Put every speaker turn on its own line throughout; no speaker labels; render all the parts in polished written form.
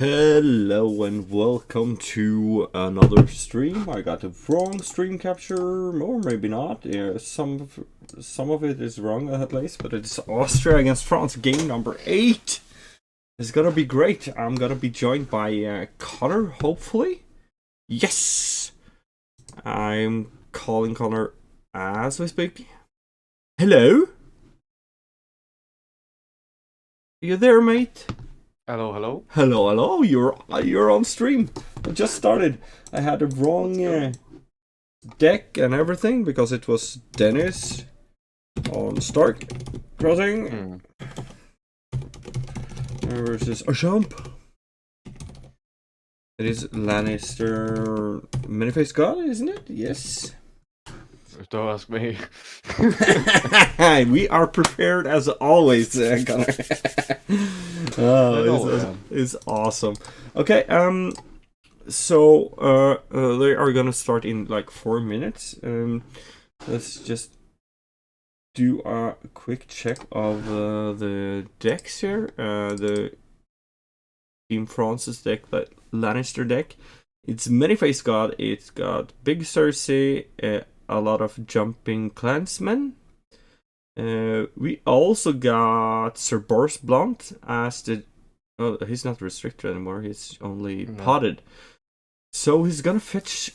Hello and welcome to another stream. I got the wrong stream capture, or maybe not. Yeah, some of it is wrong at least, but it's Austria against France, game number 8. It's gonna be great. I'm gonna be joined by Connor, hopefully. Yes, I'm calling Connor as we speak. Hello, you there, mate?
Hello, hello.
Hello. You're on stream. I just started. I had the wrong deck and everything because it was Dennis on Stark Crossing versus a jump. It is Lannister Manyface God, isn't it? Yes.
Don't ask me.
We are prepared as always, Connor. It's awesome. Okay, so they are gonna start in like 4 minutes. Let's just do a quick check of the decks here. The Team France's deck, the Lannister deck. It's Manyface God. It's got Big Cersei, a lot of jumping clansmen. We also got Sir Boris Blunt as the. Oh, he's not restricted anymore. He's only potted. So he's gonna fetch.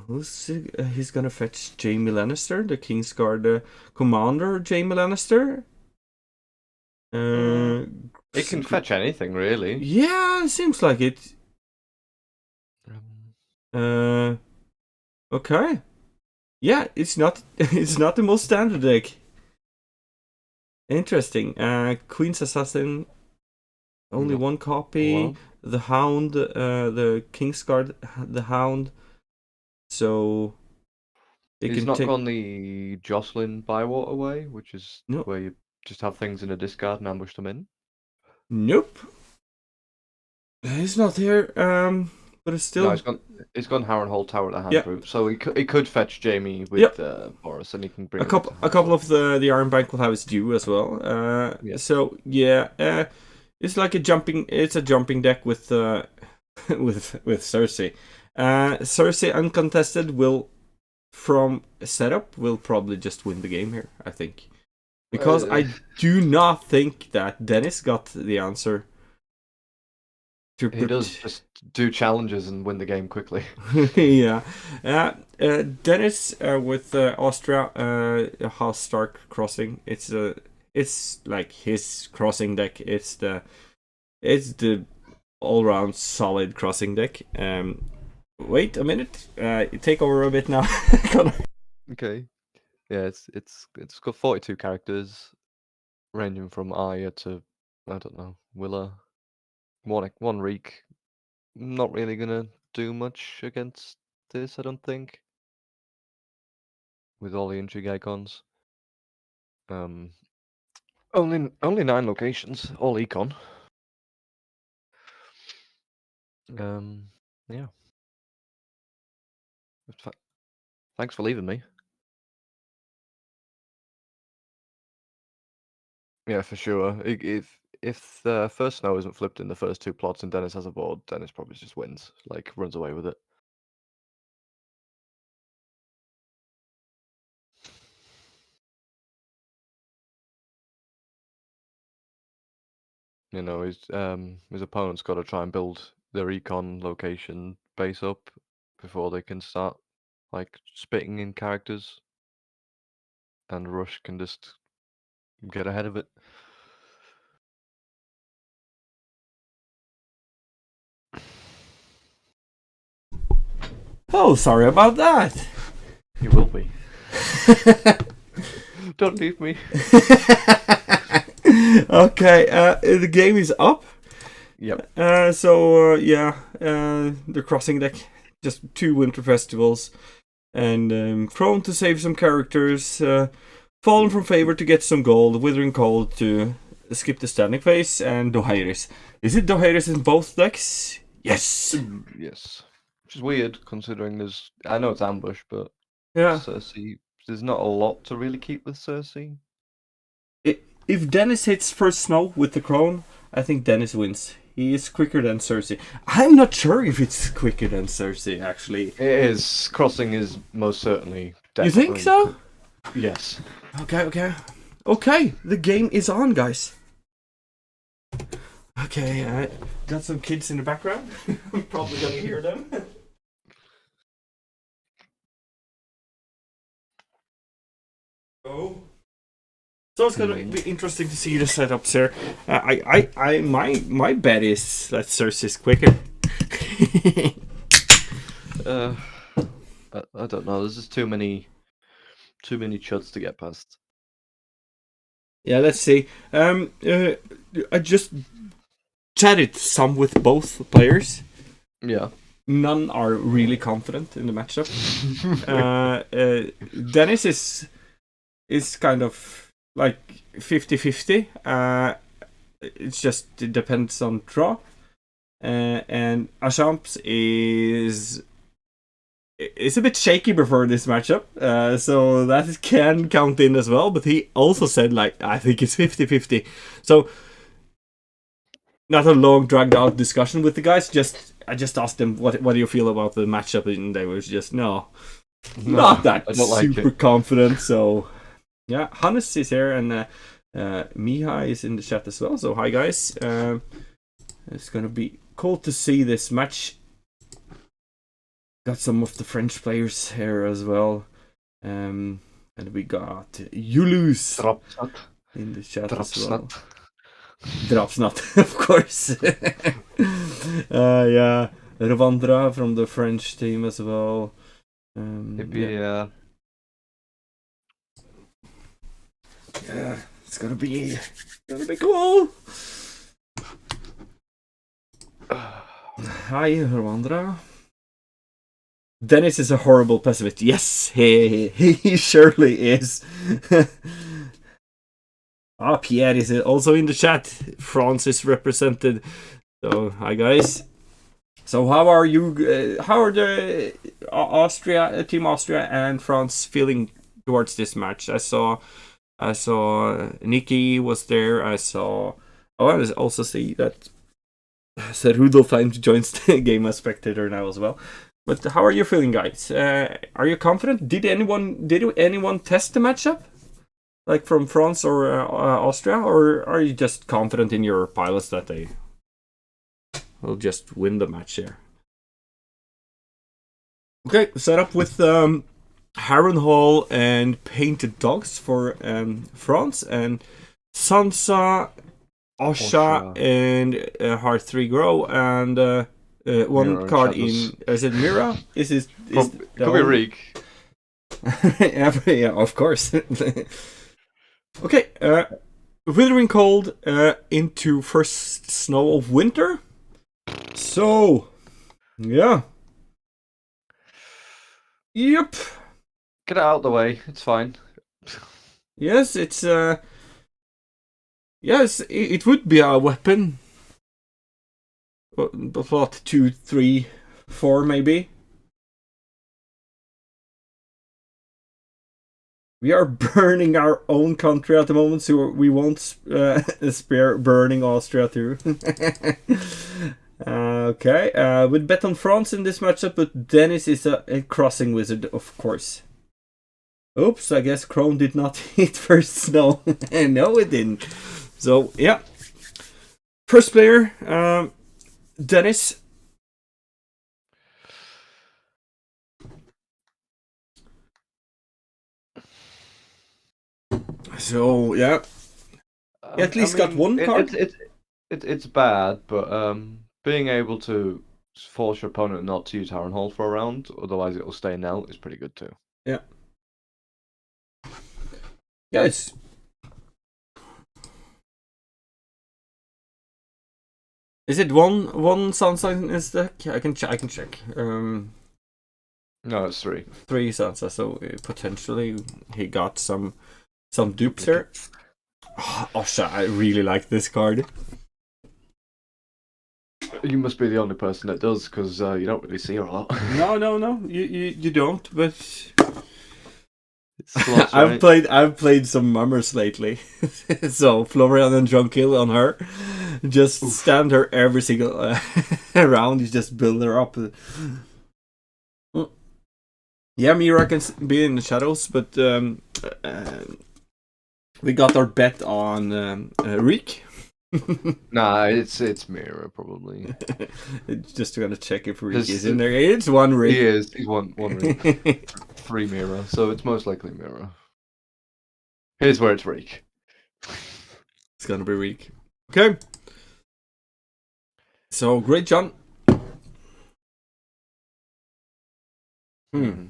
He's gonna fetch Jaime Lannister, the Kingsguard commander. Jaime Lannister.
It can fetch anything, really.
Yeah, seems like it. Okay. Yeah, it's not. It's not the most standard deck. Interesting. Queen's Assassin. Only one copy.
Well.
The Hound, the Kingsguard, the Hound. So
He's not gone the Jocelyn Bywater way, which is where you just have things in a discard and ambush them in.
Nope. He's not here. But it's still.
No, he's gone Harrenhal Tower at the hand route, so he could fetch Jaime with Boris, and he can bring
a couple of the Iron Bank will have his due as well. So yeah, it's like a jumping. It's a jumping deck with with Cersei. Cersei uncontested will from setup will probably just win the game here. I think because I do not think that Dennis got the answer.
He does just do challenges and win the game quickly.
Yeah. Dennis with Austria House Stark Crossing. It's like his crossing deck. It's the all round solid crossing deck. Wait a minute. Take over a bit now.
Okay. Yeah, it's got 42 characters, ranging from Arya to I don't know, Willa. One Reek, not really gonna do much against this, I don't think. With all the intrigue icons. Only 9 locations, all econ. Yeah. Thanks for leaving me. Yeah, for sure. If the first snow isn't flipped in the first 2 plots and Dennis has a board, Dennis probably just wins, like runs away with it. You know, his opponent's got to try and build their econ location base up before they can start like spitting in characters, and Rush can just get ahead of it.
Oh, sorry about that.
You will be. Don't leave me.
Okay, the game is up.
Yep.
The crossing deck, just 2 winter festivals, and prone to save some characters, fallen from favor to get some gold, withering cold to skip the standing phase, and Dohairis. Is it Dohairis in both decks? Yes.
Yes. Which is weird considering I know it's ambush, but
yeah,
Cersei. There's not a lot to really keep with Cersei.
If Dennis hits first snow with the crown, I think Dennis wins. He is quicker than Cersei. I'm not sure if it's quicker than Cersei, actually.
It is. Crossing is most certainly.
You think so?
Yes.
Okay, the game is on, guys. Okay, got some kids in the background. I'm probably gonna hear them. Oh. So it's gonna be interesting to see the setups here. My bet is that Cersei's quicker.
I don't know. There's just too many chuds to get past.
Yeah, let's see. I just chatted some with both players.
Yeah.
None are really confident in the matchup. Dennis is kind of like 50-50. It depends on draw. And Ashamps is a bit shaky before this matchup, so that can count in as well. But he also said, like, I think it's 50-50. So not a long dragged out discussion with the guys. I just asked them what do you feel about the matchup, and they were just not that super confident. So yeah, Hannes is here, and Miha is in the chat as well. So hi guys, it's gonna be cool to see this match. Got some of the French players here as well, and we got Yulus in the chat as well. Drops not, of course. Yeah, Ravandra from the French team as well. Yeah, it's gonna be cool. Hi, Ravandra. Dennis is a horrible pessimist. Yes, he surely is. Pierre is also in the chat. France is represented. So, hi guys. So, how are you? How are the Team Austria and France feeling towards this match? I saw Nikki was there. I also see that Rudolf joins the game as spectator now as well. But how are you feeling, guys? Are you confident? Did anyone test the matchup? Like from France or Austria, or are you just confident in your pilots that they will just win the match here? Okay, set up with Harrenhal and Painted Dogs for France, and Sansa, Osha, and Heart 3 Grow, and one
Mira
card in. Is it Mira?
Could be Reek.
Yeah, of course. Okay, Withering Cold into first snow of winter. So, yeah. Yep.
Get it out of the way. It's fine.
Yes, it's yes, it would be a weapon. What, 2, 3, 4 maybe. We are burning our own country at the moment, so we won't spare burning Austria too. Okay, we'd bet on France in this matchup, but Dennis is a crossing wizard, of course. Oops, I guess Crone did not hit first snow. No, it didn't. So, yeah. First player, Dennis. So, yeah. At least got one card.
It's bad, but being able to force your opponent not to use Harrenhal for a round, otherwise it'll stay Nell, is pretty good too.
Yeah. Yeah, it's... Is it one Sansa in his deck? I can check.
No, it's 3.
3 Sansa, so potentially he got some dupes here. Oh, Osha, I really like this card.
You must be the only person that does, because you don't really see her a lot.
No, you don't, but
Slots,
I've
right?
played some mummers lately. So Florian and Drunkkill on her. Just
Oof.
stand her every single round. You just build her up. Mm. Yeah, Mira can be in the shadows, but uh, we got our bet on Reek.
Nah, it's Mira probably.
Just gonna check if Reek
There's
is in there. It's one
he
Reek.
is he's one Reek, three Mira, so it's most likely Mira. Here's where it's Reek.
It's gonna be Reek. Okay. So great, John. Hmm.
Hmm.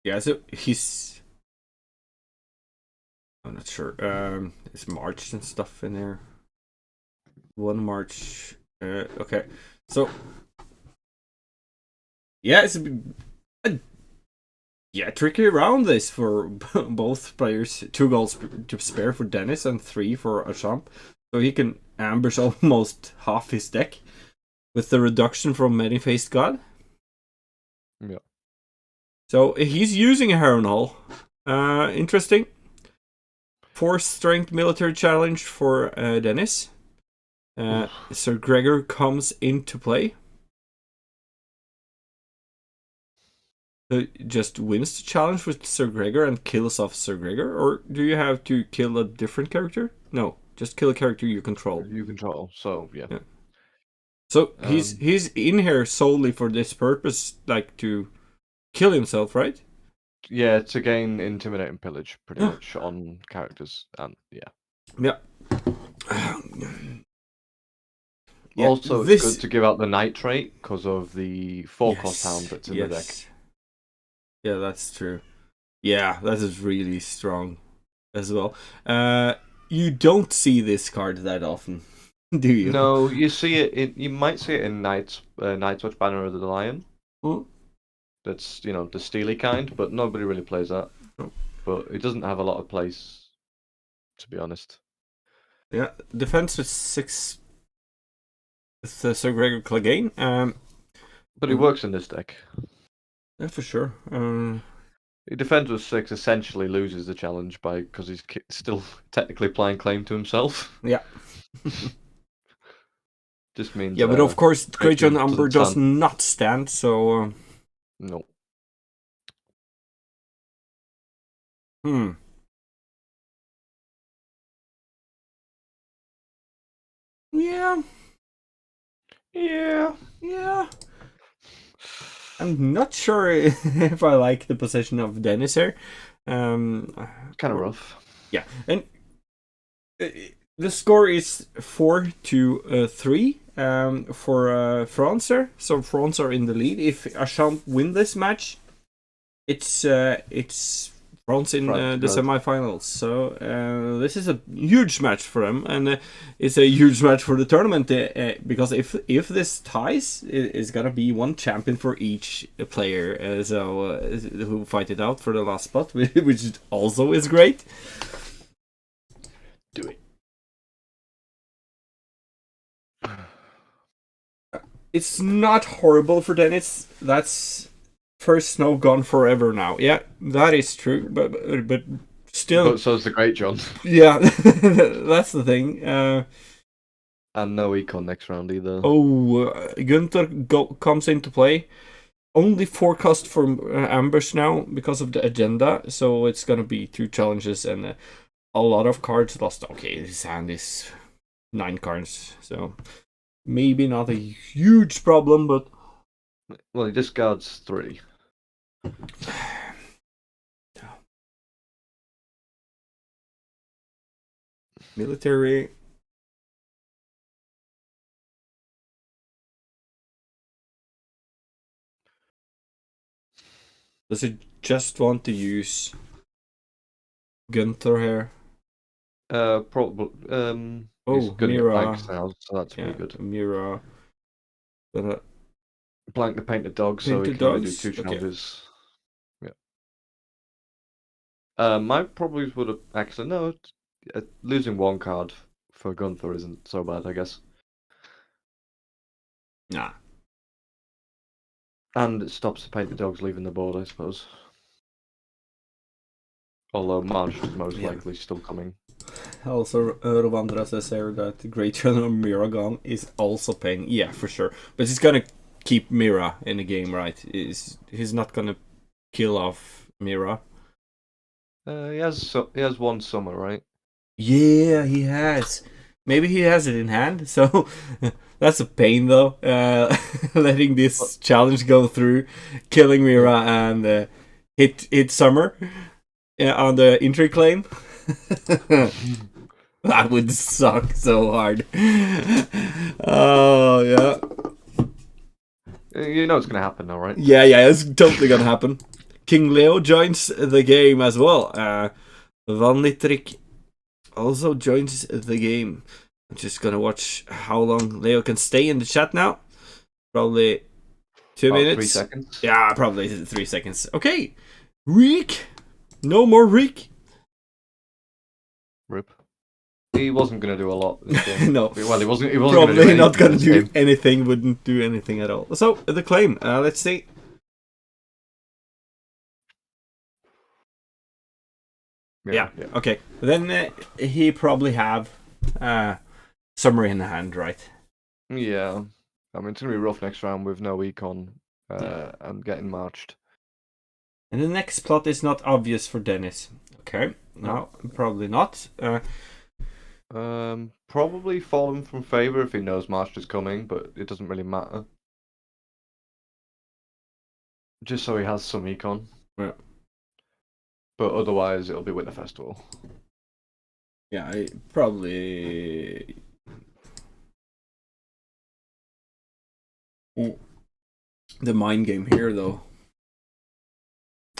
Yeah. So he's. I'm not sure. It's March and stuff in there. 1 March. Okay. So yeah, it's a yeah tricky round this for both players. 2 goals to spare for Dennis and 3 for Achamp, so he can ambush almost half his deck with the reduction from Many-Faced God.
Yeah.
So he's using a Heron Hall. Interesting. 4 strength military challenge for Dennis. Sir Gregor comes into play. Just wins the challenge with Sir Gregor and kills off Sir Gregor? Or do you have to kill a different character? No, just kill a character you control.
You control, so yeah.
Yeah. So he's
Um,
he's in here solely for this purpose, like to kill himself, right?
yeah, to gain intimidate and pillage pretty much on characters, and yeah.
Yeah. Yeah,
Also, it's good
this.
to give out the nitrate because of the 4-cost hound
Yes,
that's in the deck.
yes. Yeah, that's true. Yeah, that is really strong as well. You don't see this card that often, do you?
No, you see it. You might see it in Night's Watch Banner of the Lion.
Oh,
That's the steely kind, but nobody really plays that.
oh.
But it doesn't have a lot of place, to be honest.
Yeah, defense with 6 with Sir Gregor Clegane.
But it works in this deck.
Yeah, for sure.
He defends with 6, essentially loses the challenge because he's still technically applying claim to himself.
Yeah.
Just means
Yeah, but of course, Great John
creature
Umber
doesn't
does
stand.
not stand, so.
No.
Hmm. Yeah,
Yeah.
yeah. I'm not sure if I like the position of Dennis here.
Kind of
Or-
rough.
Yeah, and the score is 4-3 for France. So France are in the lead. If Achamp win this match, it's France in
France,
the
good.
semifinals. So this is a huge match for them, and it's a huge match for the tournament because if this ties, it's gonna be one champion for each player. Who fight it out for the last spot, which also is great.
Do it.
It's not horrible for Dennis. That's first snow gone forever now. Yeah, that is true. But still,
But so's the Great John.
yeah, that's the thing.
And no econ next round either.
Gunther comes into play. Only 4 cost for ambush now because of the agenda. So it's gonna be 2 challenges and a lot of cards lost. Okay, his hand is 9 cards, so maybe not a huge problem, but
Well, he discards 3.
military. Does it just want to use Gunther here?
Probably. He's
Oh,
gonna get
Mira.
blanks now, so that's
Yeah,
pretty good.
Mira. Gonna
Blank the painted dog, so
paint
he
the
can only do
dogs.
2
Okay.
challenges. Yeah. My probably would have actually no. Losing 1 card for Gunther isn't so bad, I guess.
Nah.
And it stops the painted dogs leaving the board, I suppose. Although Marched is most
Yeah.
likely still coming.
Also, Rovandra says here that Great General Miragon is also paying. Yeah, for sure. But he's gonna keep Mira in the game, right? He's not gonna kill off Mira.
He has one summer, right?
Yeah, he has. Maybe he has it in hand. So that's a pain, though. Letting
But
this challenge go through, killing Mira and hit Summer on the entry claim. That would suck so hard. Oh yeah.
you know it's gonna happen now, right?
Yeah, it's totally gonna happen. King Leo joins the game as well. Van Littrick also joins the game. I'm just gonna watch how long Leo can stay in the chat now. Probably 2
About
minutes.
3 seconds.
Yeah, probably 3 seconds. Okay. Reek. No more Reek.
Rip. He wasn't gonna do a lot this game.
No.
Well, he wasn't. He wasn't
Probably
gonna do
not gonna
this
do
game.
anything. Wouldn't do anything at all. So the claim. Let's see. Yeah. Okay. Then he probably have Summer in the hand, right?
Yeah. I mean, it's gonna be rough next round with no econ and getting marched.
And the next plot is not obvious for Dennis. Okay. No, probably not.
Probably fallen from favor if he knows marched is coming, but it doesn't really matter. Just so he has some econ.
Yeah.
But otherwise, it'll be Winter Festival.
Yeah, probably. The mind game here, though.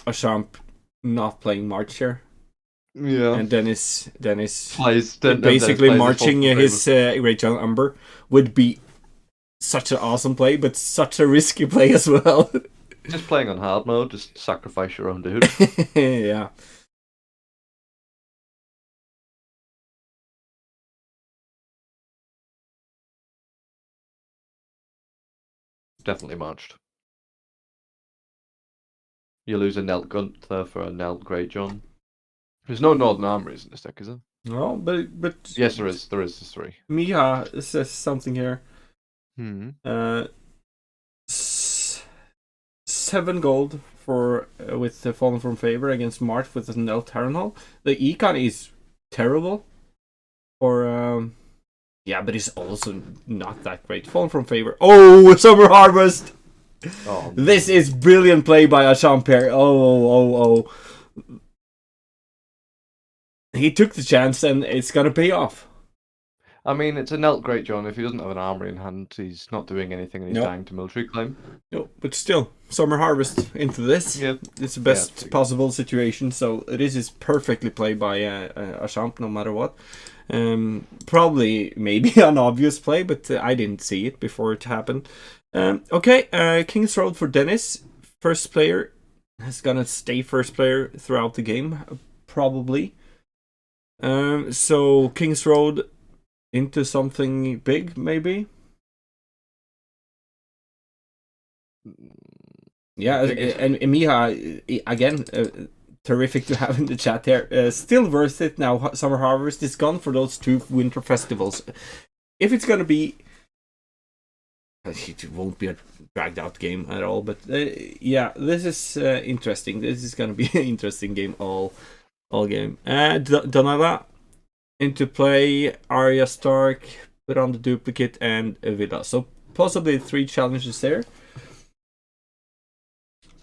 Achamp not playing March here.
Yeah.
And Dennis
plays
basically marching his Great John Umber would be such an awesome play, but such a risky play as well.
Just playing on hard mode, just sacrifice your own dude.
Yeah.
Definitely marched. You lose a Nelt Gunther for a Nelt Great John. There's no Northern Armories in this deck, is there?
No, but
yes, there is. There is 3.
Mia says something here. 7 gold for with the Fallen from Favor against March with the Nel Terran Hall. The econ is terrible. For yeah, but it's also not that great. Fallen from Favor. Oh, Summer Harvest.
Oh,
this is brilliant play by Achamp here. Oh. He took the chance and it's gonna pay off.
I mean, it's a Nelt Great John. If he doesn't have an armory in hand, he's not doing anything and he's dying to military claim.
No, but still, Summer Harvest into this.
Yeah.
It's the best possible situation, so this is perfectly played by Achamp no matter what. Probably maybe an obvious play, but I didn't see it before it happened. Okay, King's Road for Dennis. First player is gonna stay first player throughout the game, probably. So King's Road into something big, maybe. Yeah, and Miha again. Terrific to have in the chat here. Still worth it now. Summer Harvest is gone for those 2 winter festivals. If it's gonna be, it won't be a dragged out game at all. But yeah, this is interesting. This is gonna be an interesting game all game. Donala into play. Arya Stark, put on the duplicate and Villa. So possibly 3 challenges there.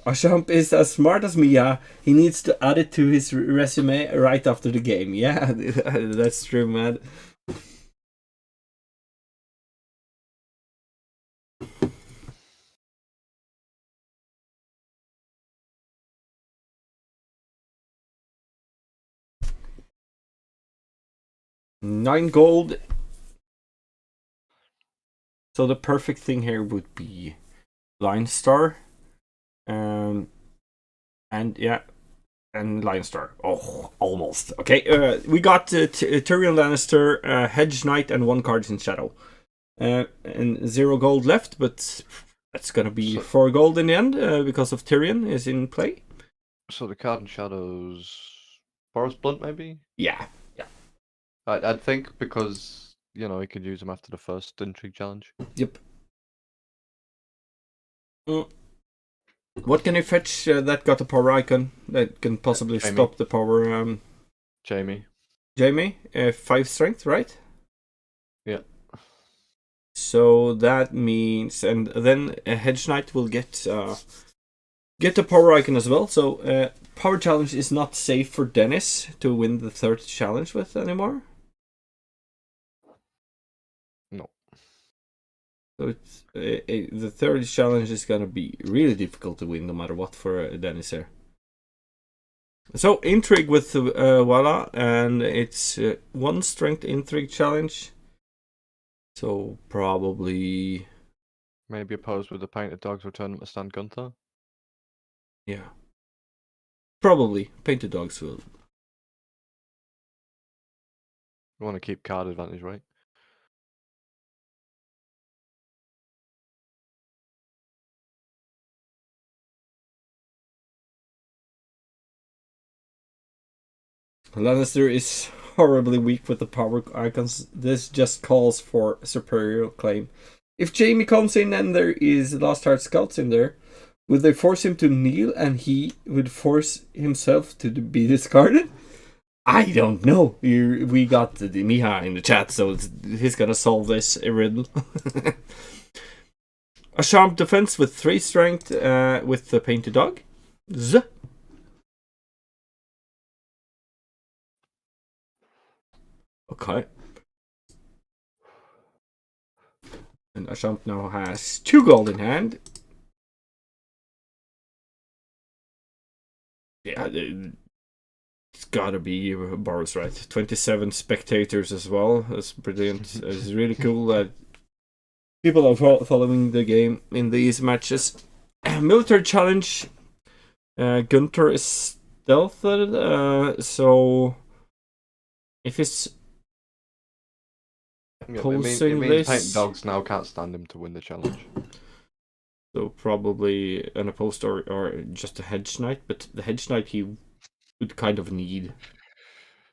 Achamp is as smart as Mia. He needs to add it to his resume right after the game. Yeah, that's true, man. $9 gold. So the perfect thing here would be Lannister. And yeah, and Lannister. Oh, almost. Okay, we got Tyrion Lannister, Hedge Knight, and 1 card in Shadow. And 0 gold left, but that's gonna be 4 gold in the end because of Tyrion is in play.
So the card in Shadows Boris Blunt, maybe?
Yeah.
I'd think because, you know, he could use them after the first intrigue challenge.
Yep. What can you fetch that got a power icon that can possibly
Jamie.
stop the power?
Jamie.
Jamie, 5 strength, right?
Yeah.
So that means, and then a Hedge Knight will get the power icon as well. So power challenge is not safe for Dennis to win the third challenge with anymore.
No.
So it's the third challenge is gonna be really difficult to win, no matter what, for Dennis here. So intrigue with Walla, and it's 1 strength intrigue challenge. So probably
Maybe opposed with the painted dogs return to stand Gunther.
yeah. Probably painted dogs will.
You want to keep card advantage, right?
Lannister is horribly weak with the power icons. This just calls for superior claim. If Jamie comes in and there is Lost Heart Scouts in there, would they force him to kneel and he would force himself to be discarded? I don't know. We got the Miha in the chat, so he's gonna solve this riddle. A sharp defense with 3 strength with the painted dog. Z. Okay. And Ashamp now has 2 gold in hand. Yeah, it's gotta be Boris, right? 27 spectators as well. That's brilliant. It's really cool that people are following the game in these matches. Military challenge. Gunther is stealthed, so if it's opposing
it means
this,
painted dogs now can't stand him to win the challenge.
so probably an opposed or just a Hedge Knight, but the Hedge Knight he would kind of need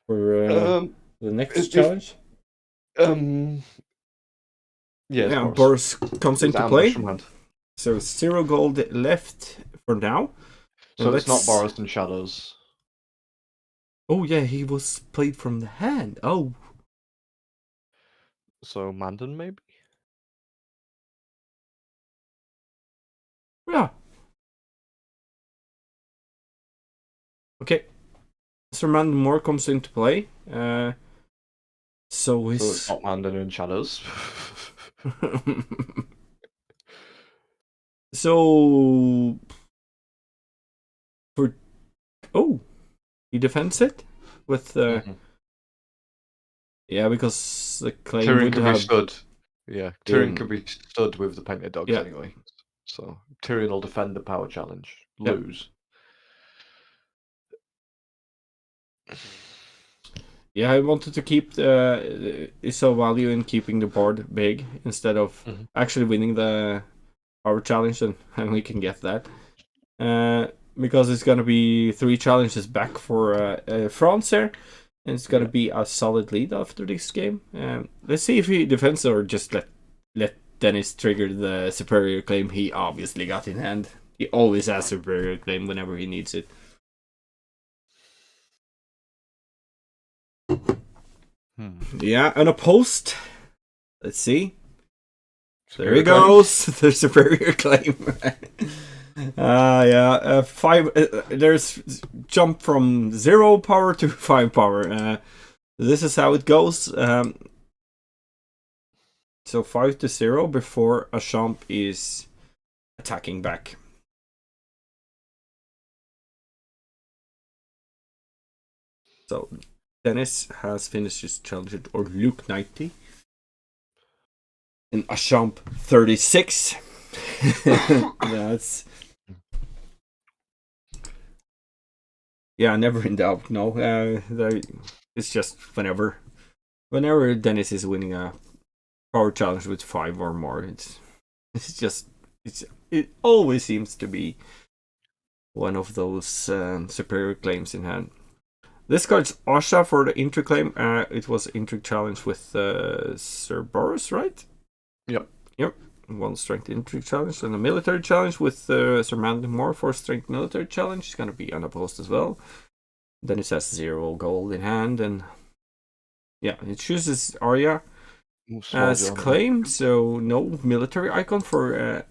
for the next challenge.
Yeah,
Boris comes into play. So 0 gold left for now.
So it's not Boris and Shadows.
Oh yeah, he was played from the hand. Oh.
So Mandan maybe?
Yeah. Okay. Sir Mandan Moore comes into play. So
it's not Mandan and Shadows.
So for he defends it with yeah, because the claim
Tyrion
would
can
have
be stood. Yeah, Tyrion can be stood with the painted dogs anyway. So Tyrion will defend the power challenge. Lose.
Yeah, I wanted to keep ISO value in keeping the board big instead of actually winning the power challenge, and we can get that. Because it's gonna be 3 challenges back for France here, and it's gonna be a solid lead after this game. Let's see if he defends or just let Dennis trigger the superior claim he obviously got in hand. He always has superior claim whenever he needs it. Yeah, unopposed. Let's see. There he goes. The superior claim. 5. There's jump from 0 power to 5 power. This is how it goes. So 5 to 0 before Ashamp is attacking back. So Dennis has finished his challenge, or Luke 90. And Ashamp 36. That's never in doubt. No, it's just whenever Dennis is winning a power challenge with 5 or more, it always seems to be one of those superior claims in hand. This card's Austria for the intrigue claim. It was intrigue challenge with Sir Boris, right?
Yep.
Yep. 1 strength intrigue challenge and a military challenge with Sir Manly Moore for strength military challenge. It's gonna be unopposed as well. Then it says 0 gold in hand, and yeah, it chooses Arya as claim, so no military icon for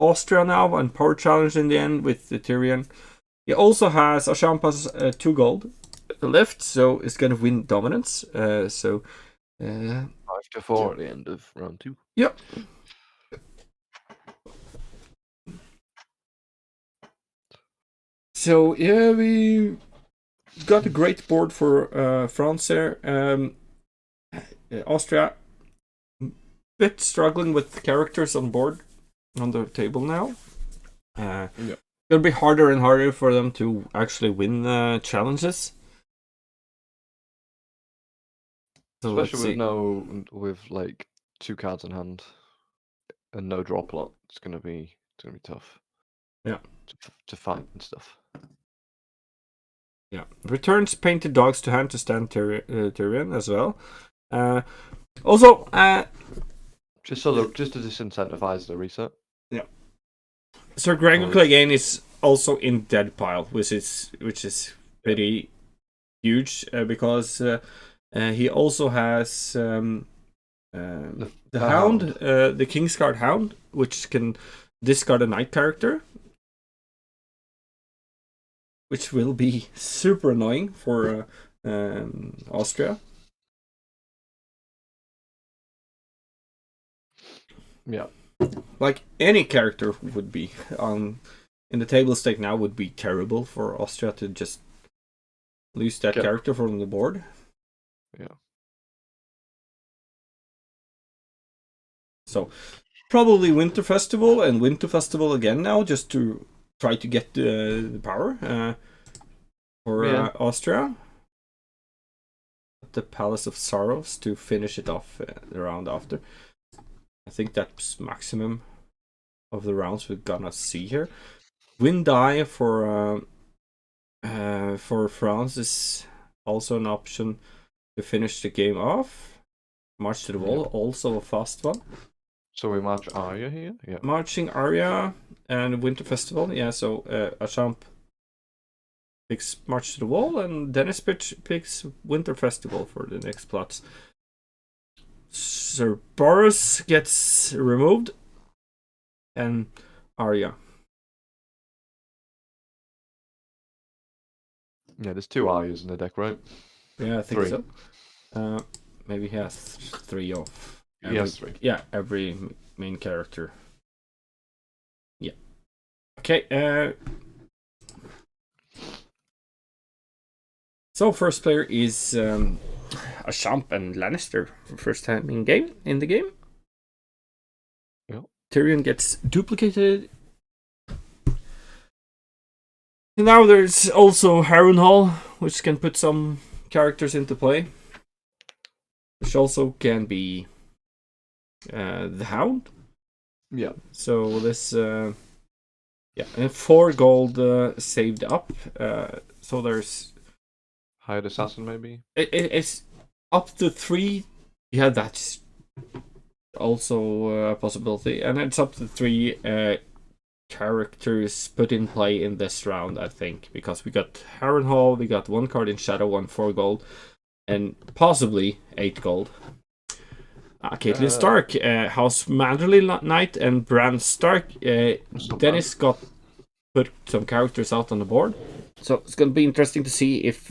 Austria now, and power challenge in the end with the Tyrion. He also has Achamp has 2 gold left, so it's gonna win dominance. 5
to 4 at the end of round 2.
Yep. So yeah, we got a great board for France there. Austria, bit struggling with characters on board on the table now. It'll be harder and harder for them to actually win challenges. So
especially with like 2 cards in hand and no draw plot, it's gonna be tough.
Yeah,
to fight and stuff.
Yeah, returns painted dogs to hand to stand Tyrion as well. Also,
just to disincentivize the reset.
Yeah. Sir Gregor Clegane is also in dead pile, which is pretty huge because he also has the Hound, the Kingsguard Hound, which can discard a knight character, which will be super annoying for Austria.
Yeah.
Like any character would be in the table stake now would be terrible for Austria to just lose that character from the board.
Yeah.
So probably Winter Festival and Winter Festival again now, just to try to get the power for Austria. The Palace of Sorrows to finish it off the round after. I think that's maximum of the rounds we're gonna see here. Win die for France is also an option to finish the game off. March to the Wall, also a fast one.
So we march Arya here? Yeah.
Marching Arya and Winter Festival, yeah, so Achamp picks March to the Wall and Dennis picks Winter Festival for the next plots. Sir Boris gets removed and Arya.
Yeah, there's 2 Aryas in the deck, right?
Yeah, I think 3. So. Maybe he has 3 of.
He has 3.
Yeah, every main character. Yeah. Okay. So first player is Achamp and Lannister for first time in the game.
Yeah.
Tyrion gets duplicated. And now there's also Harrenhal, which can put some characters into play. Which also can be the Hound.
Yeah.
So this and 4 gold saved up. So there's
Hired Assassin maybe.
It's up to 3. Yeah, that's also a possibility, and it's up to 3 characters put in play in this round, I think, because we got Harrenhal, we got 1 card in Shadow, 1 4 gold, and possibly 8 gold. Caitlyn Stark, House Manderly Knight, and Bran Stark. Dennis got put some characters out on the board, so it's gonna be interesting to see if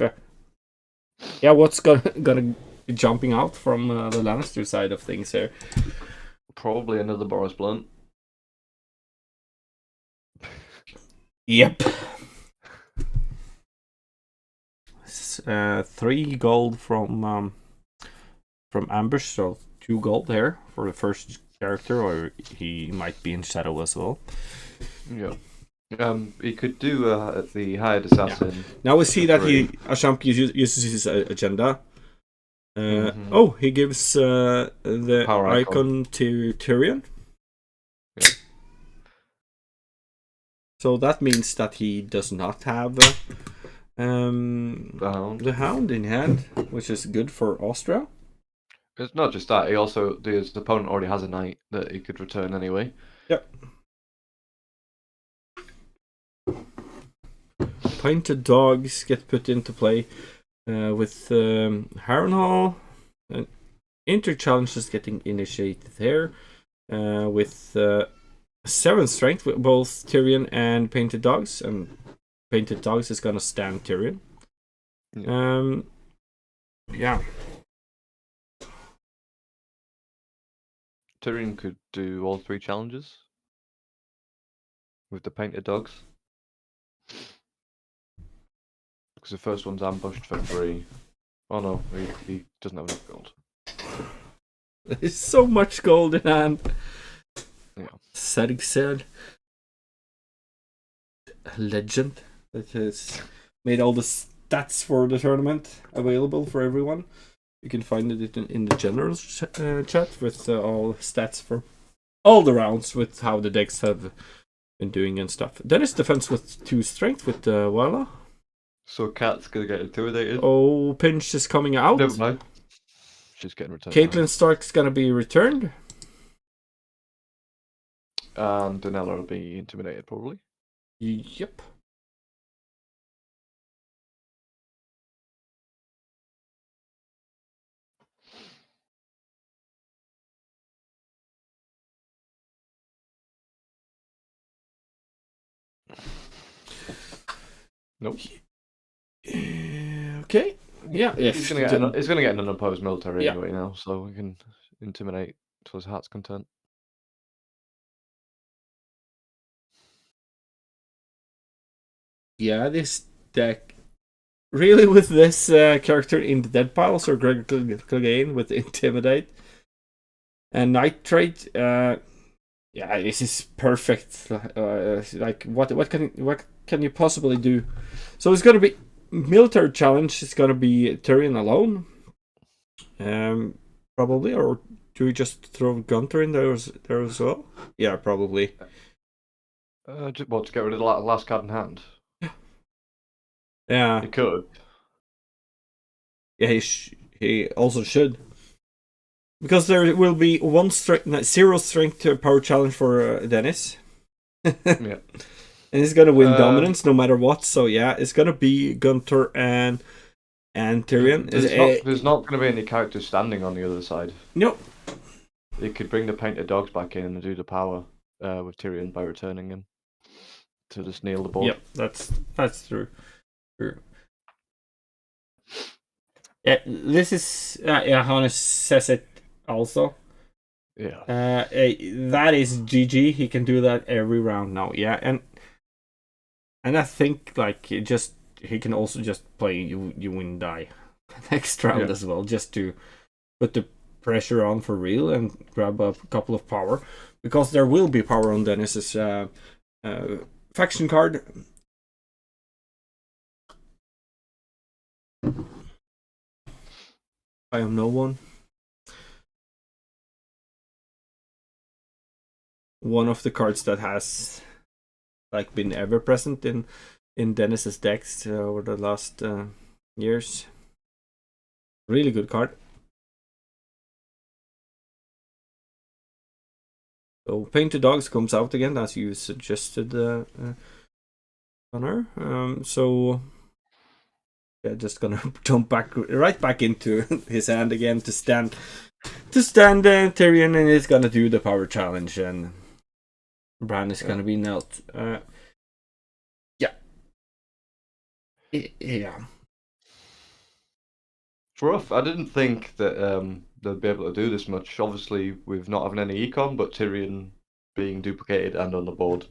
what's gonna be jumping out from the Lannister side of things here.
Probably another Boris Blunt.
Yep. 3 gold from Ambush, so 2 gold there for the first character, or he might be in Shadow as well.
Yeah. He could do the Hired Assassin.
Yeah. Now we see that Achamp uses his agenda. Oh, he gives the
Power
icon to Tyrion. Yeah. So that means that he does not have The Hound in hand, which is good for Austria.
It's not just that, his opponent already has a knight that he could return anyway.
Yep. Painted Dogs get put into play with Harrenhal. Inter-challenge is getting initiated here with 7 strength with both Tyrion and Painted Dogs, and Painted Dogs is gonna stand Tyrion. Yeah.
Tyrion could do all 3 challenges with the Painted Dogs. Because the first one's ambushed for 3. Oh no, he doesn't have enough gold.
There's so much gold in hand.
Yeah.
Serg said. Legend that has made all the stats for the tournament available for everyone. You can find it in the general chat with all stats for all the rounds with how the decks have been doing and stuff. Dennis defense with 2 strength with Walla.
So Kat's gonna get intimidated.
Oh, Pinch is coming out.
Never mind. She's getting returned.
Caitlyn Stark's gonna be returned.
And Danella will be intimidated probably.
Yep.
Nope.
Okay. Yeah.
He's gonna get an unopposed military anyway now, so we can intimidate to his heart's content.
Yeah, this deck really with this character in the dead piles or Greg Clegane with Intimidate and Nitrate. Yeah, this is perfect. Like what can you possibly do? So it's gonna be military challenge. It's gonna be Tyrion alone, probably, or do we just throw Gunter in there as well? Yeah, probably.
To get rid of the last card in hand?
Yeah,
he could.
Yeah, he also should. Because there will be 0 strength power challenge for Dennis.
Yeah.
And he's gonna win dominance no matter what. So yeah, it's gonna be Gunter and Tyrion.
There's not gonna be any characters standing on the other side.
Nope.
He could bring the Painted Dogs back in and do the power with Tyrion by returning him to just kneel the board.
Yep, that's true. Yeah, this is Hannes says it also.
Yeah.
That is GG. He can do that every round now. Yeah, and I think like he can also just play you win die next round as well, just to put the pressure on for real and grab a couple of power, because there will be power on Dennis's faction card. I am no one. One of the cards that has like been ever present in Dennis's decks over the last years. Really good card. So Painted Dogs comes out again as you suggested, Connor. So yeah, just gonna jump right back into his hand again to stand Tyrion, and he's gonna do the power challenge, and Bran is gonna be knelt. Yeah.
It's rough. I didn't think that they'd be able to do this much. Obviously, with not having any econ, but Tyrion being duplicated and on the board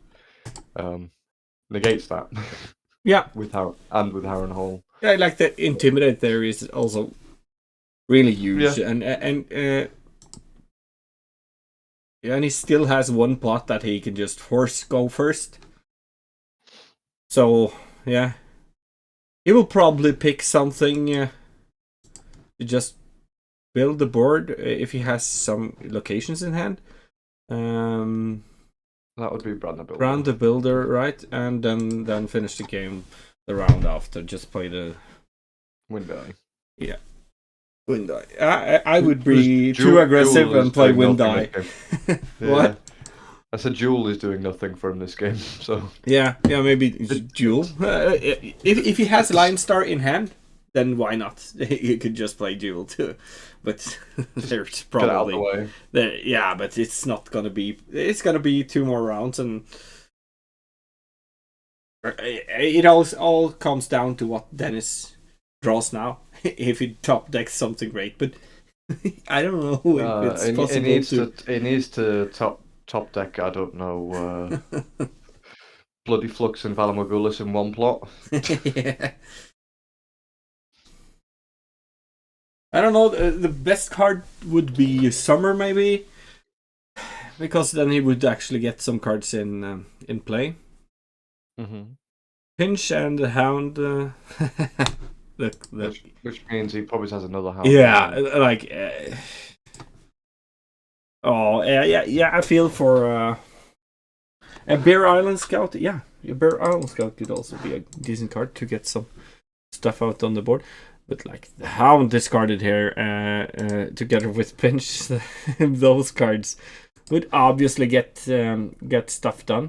negates that.
Yeah.
with Harrenhal.
Yeah, like the Intimidate there is also really huge, and he still has one plot that he can just go first. So yeah, he will probably pick something to just build the board if he has some locations in hand.
That would be Bran the Builder.
Bran the Builder, right? And then finish the game the round after. Just play the
Wind Eye.
Yeah. Wind Eye. I would
Because
be too aggressive
Jewel is
and play
doing
Wind
nothing
Eye.
this game.
What?
Yeah. I said Jewel is doing nothing for him this game, so
Yeah, maybe Jewel. If he has Lannister in hand, then why not? You could just play Jewel too. But there's
get out of the
probably
way.
yeah, but it's not gonna be. It's gonna be 2 more rounds, and it all comes down to what Dennis draws now. If he top decks something great, but I don't know if it's possible to.
It needs to top deck. I don't know. Bloody Flux and Valamorghulis in one plot.
Yeah. I don't know. The best card would be Summer, maybe, because then he would actually get some cards in play.
Mm-hmm.
Pinch and the Hound.
Which means he probably has another Hound.
Yeah, like. Yeah. I feel for a Bear Island Scout. Yeah, a Bear Island Scout could also be a decent card to get some stuff out on the board. But like the Hound discarded here, together with Pinch, those cards would obviously get stuff done.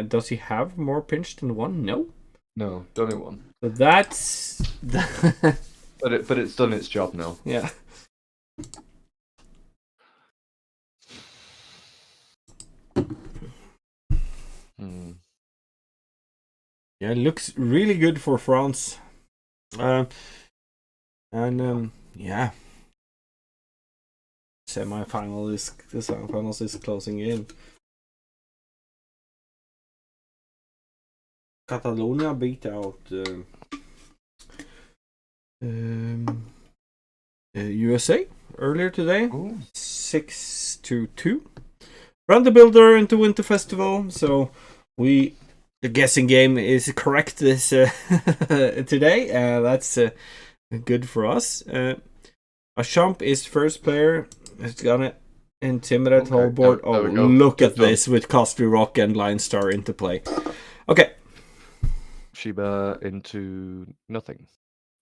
Does he have more Pinch than one? No,
only one.
So that's.
but it's done its job now.
Yeah. Yeah, it looks really good for France. Yeah. The semifinals is closing in. Catalonia beat out USA earlier today. 6-2. Run the Builder into Winter Festival. So the guessing game is correct this today. That's good for us. Ashamp is first player. It's gonna intimidate whole board. Oh, look at this with Costly Rock and Line Star into play. Okay.
Sheba into nothing.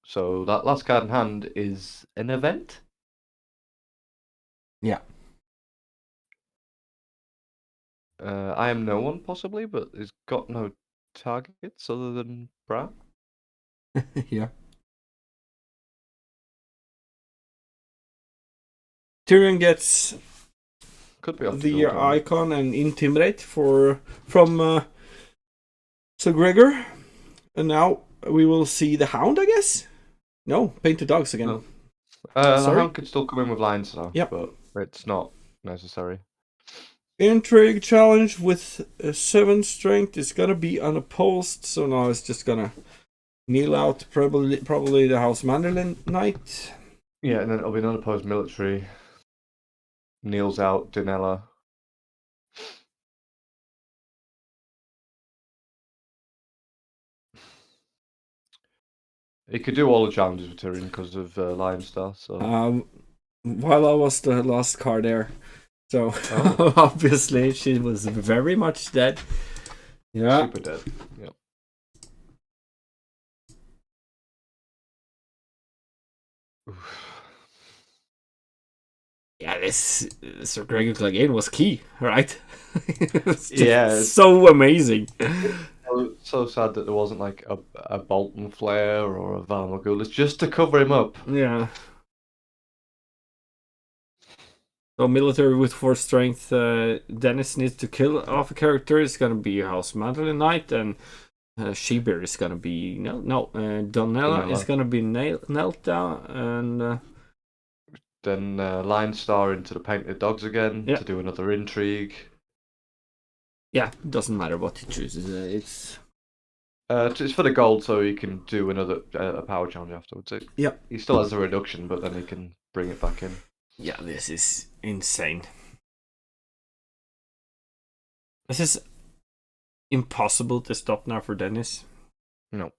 So that last card in hand is an event?
Yeah.
I am no one, possibly, but he's got no targets other than Bra.
Yeah. Tyrion gets
could be
the icon and intimidate from Sir Gregor, and now we will see the Hound, I guess. No, Painted Dogs again.
No. The Hound could still come in with lines, though.
Yeah,
but it's not necessary.
Intrigue challenge with 7 strength is gonna be unopposed, so now it's just gonna kneel out probably the House Manderlin Knight.
Yeah, and then it'll be an unopposed military. Kneels out Dinella. He could do all the challenges with Tyrion because of Lion Star. So
while I was the last card there, so obviously she was very much dead. Yeah,
super dead. Yeah.
Yeah, this Sir Gregor Clegane was key, right? It was
just
so amazing.
So sad that there wasn't like a Bolton Flare or a Valamorghulis just to cover him up.
Yeah. So military with 4 strength, Dennis needs to kill off a character. It's gonna be House Manderlin Knight, and Shebear is gonna be Donella is gonna be knelt down, and
then Lion Star into the Painted Dogs again to do another intrigue. Yeah,
doesn't matter what he chooses.
It's for the gold, so he can do another a power challenge afterwards. He still has a reduction, but then he can bring it back in.
Yeah, this is insane. This is impossible to stop now for Dennis.
No,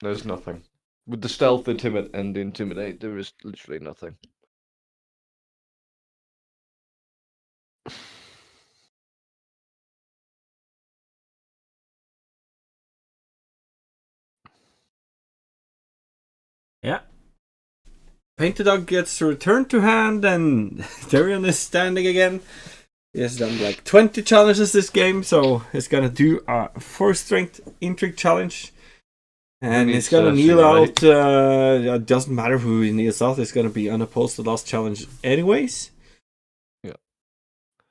there's nothing. With the stealth, intimidate, there is literally nothing.
Yeah. Painted Dog gets returned to hand, and Tyrion is standing again. He has done like 20 challenges this game, so he's gonna do a 4-strength intrigue challenge. And he's gonna kneel out. It doesn't matter who he kneels out, it's gonna be unopposed the last challenge, anyways.
Yeah.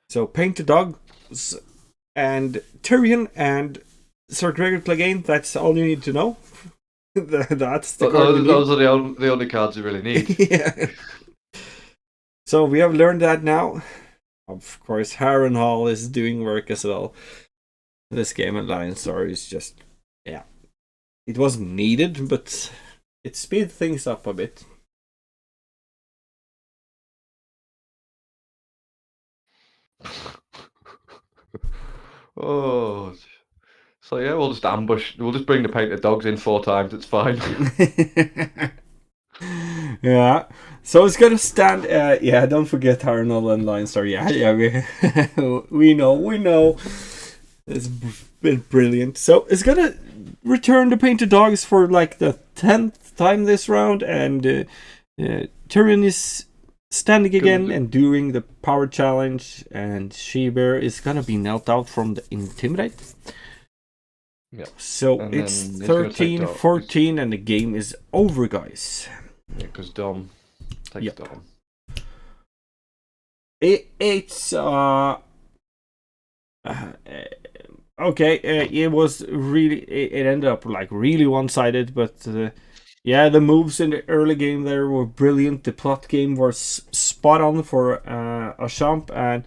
So Painted Dog and Tyrion and Sir Gregor Clegane, that's all you need to know. That's the card
those are the only cards you really need.
Yeah. So we have learned that now. Of course, Harrenhal is doing work as well. This game at Lannister is just, yeah. It wasn't needed, but it speed things up a bit.
Oh, so yeah, we'll just ambush. We'll just bring the Painted Dogs in 4 times. It's fine.
Yeah. So it's gonna stand. Yeah, don't forget Harrenhal and Lannister. Yeah. We know. It's been brilliant. So it's gonna return the Painted Dogs for like the 10th time this round, and Tyrion is standing again and doing the power challenge, and She-Bear is gonna be knelt out from the Intimidate.
Yeah.
So and it's 13-14 and the game is over, guys.
Yeah, because Dom takes Dom.
It's okay, it was really, it ended up like really one-sided, but yeah, the moves in the early game there were brilliant. The plot game was spot on for Achamp, and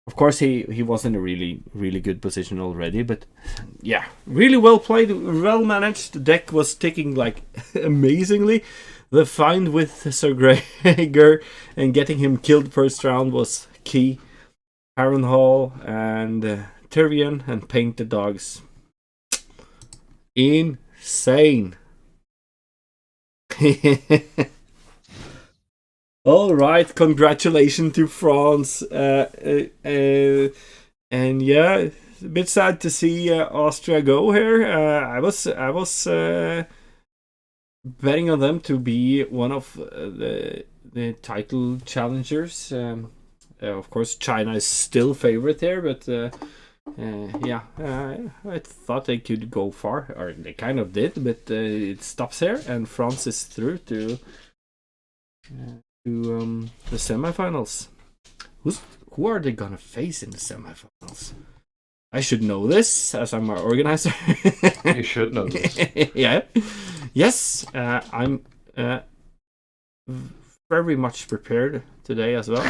of course he was in a really good position already, but yeah, really well played, well managed. The deck was ticking like amazingly. The find with Sir Gregor and getting him killed first round was key. Harrenhal and Tyrion and Painted Dogs. Insane. All right, congratulations to France. And yeah, it's a bit sad to see Austria go here. I was betting on them to be one of the title challengers. Of course, China is still favorite here, but I thought they could go far, or they kind of did, but it stops here, and France is through to the semifinals. Who are they gonna face in the semifinals? I should know this as I'm our organizer.
You should know this.
Yeah. Yes, I'm very much prepared today as well.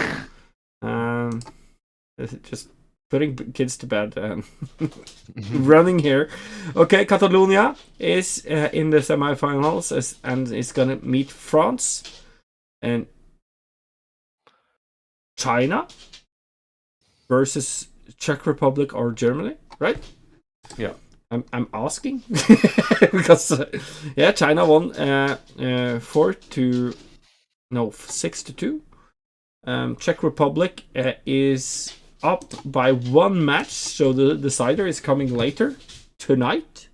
Just putting kids to bed and running here. Okay, Catalonia is in the semifinals and is gonna meet France and China versus Czech Republic or Germany, right?
Yeah.
I'm asking because China won 6-2. Czech Republic is up by 1 match, so the decider is coming later tonight.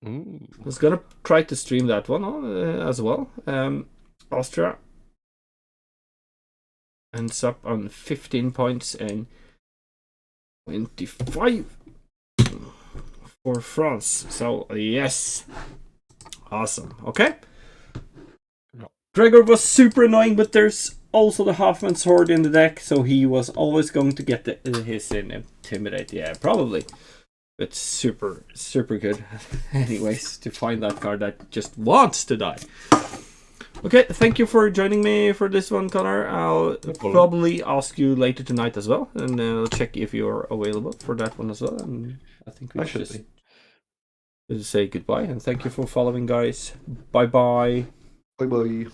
I was gonna try to stream that one as well. Austria ends up on 15 points and 25 for France. So yes, awesome. Okay.
No.
Gregor was super annoying, but there's also the Halfman sword in the deck, so he was always going to get his Intimidate. Yeah, probably. But super good. Anyways, to find that card that just wants to die. Okay, thank you for joining me for this one, Connor. I'll probably ask you later tonight as well, and I'll check if you're available for that one as well. And I think we should say goodbye, and thank you for following, guys. Bye-bye.
Bye-bye.